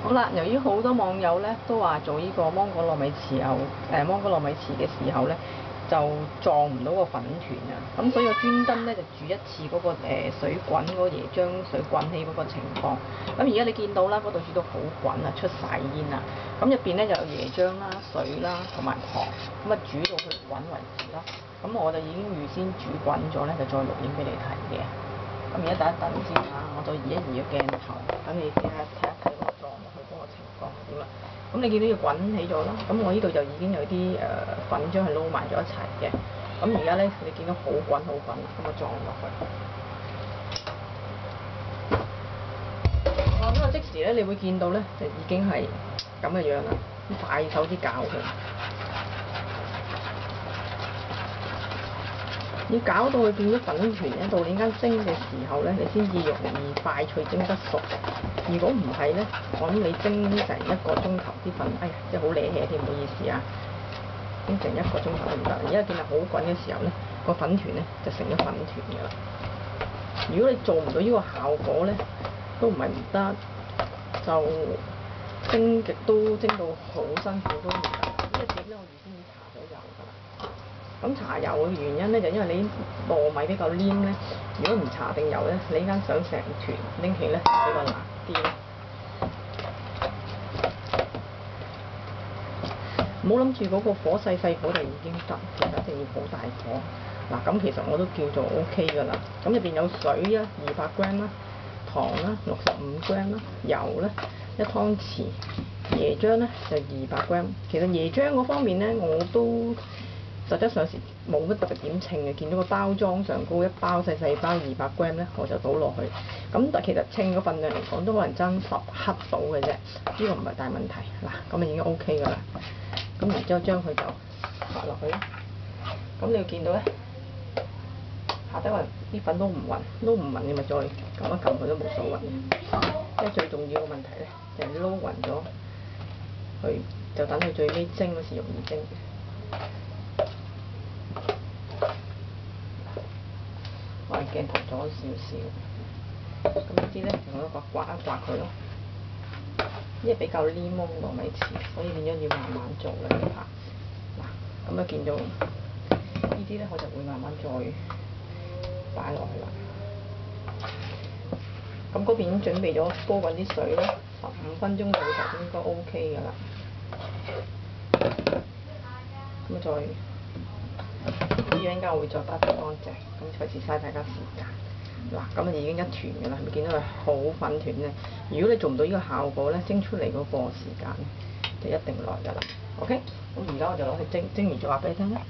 好啦，由於好多網友咧都話做呢個芒果糯米糍芒果糯米糍嘅時候咧就撞唔到個粉團啊，咁所以我專登咧就煮一次嗰個水滾嗰個椰漿水滾起嗰個情況。咁而家你見到啦，嗰度煮到好滾啊，出晒煙啦。咁入邊咧就有椰漿啦、水啦同埋糖，咁啊煮到佢滾為止咯。咁我就已經預先煮滾咗咧，就再錄影俾你睇嘅。咁而家等一等先嚇，我再移一移個鏡頭，等你睇一睇嗰個撞落去嗰個情況係點啦。咁你見到要滾起咗啦，咁我呢度就已經有啲粉漿係撈埋咗一齊嘅。咁而家咧你見到好滾，咁啊撞落去。撞咗個即時咧，你會見到咧就已經係咁嘅樣啦，快手啲攪佢。要搞到佢變咗粉團咧，到你間蒸嘅時候咧，你先至容易快脆蒸得熟。如果唔係咧，我諗你蒸成1個鐘頭啲粉，即係好瀨氣添，唔好意思啊。蒸成1個鐘頭都唔得。而家見到好滾嘅時候咧，個粉團咧就成咗粉團㗎啦。如果你做唔到呢個效果咧，都唔係唔得，就蒸極都蒸到好辛苦都唔得。呢一碟咧，我預先已搽咗油㗎啦。咁搽油嘅原因咧，就因為你糯米比較黏咧，如果唔搽定油咧，你依間想成團拎起咧比較難啲咯。唔好諗住嗰個火細火就已經得，其實一定要好大火。嗱，咁其實我都叫做 OK 㗎啦。咁入邊有水啊200g啦，糖啦65g啦，油咧1湯匙，椰漿咧就200g。其實椰漿嗰方面咧，我都實質上時冇乜特別點稱嘅，見到個包裝上高一包細包200g咧，我就倒落去。咁但其實稱個份量嚟講，都可能爭10克到嘅啫，呢個唔係大問題。嗱，咁啊已經 OK 㗎啦。咁然之後將佢就滑落去啦。咁你要見到咧，下底話啲粉都唔勻，你咪再撳一撳佢都冇所謂嘅。因為最重要嘅問題咧，就係撈勻咗佢，就等佢最尾蒸嗰時容易蒸。我係鏡頭咗少少，咁呢啲咧用一個刮一刮佢咯。因為比較黏芒糯米糍，所以變咗要慢慢做啦呢 part。嗱，咁啊見到呢啲咧，我就會慢慢再擺落去啦。咁嗰邊已經準備咗煲滾啲水咧，15分鐘到就應該 OK 㗎啦。咁再呢樣應該我會再打得乾淨，咁費事嘥大家時間。嗱，咁已經一團㗎啦，係咪見到佢好粉團咧？如果你做唔到呢個效果咧，蒸出嚟嗰個時間就一定耐㗎啦。OK，咁而家我就攞去蒸，蒸完再話俾你聽啦。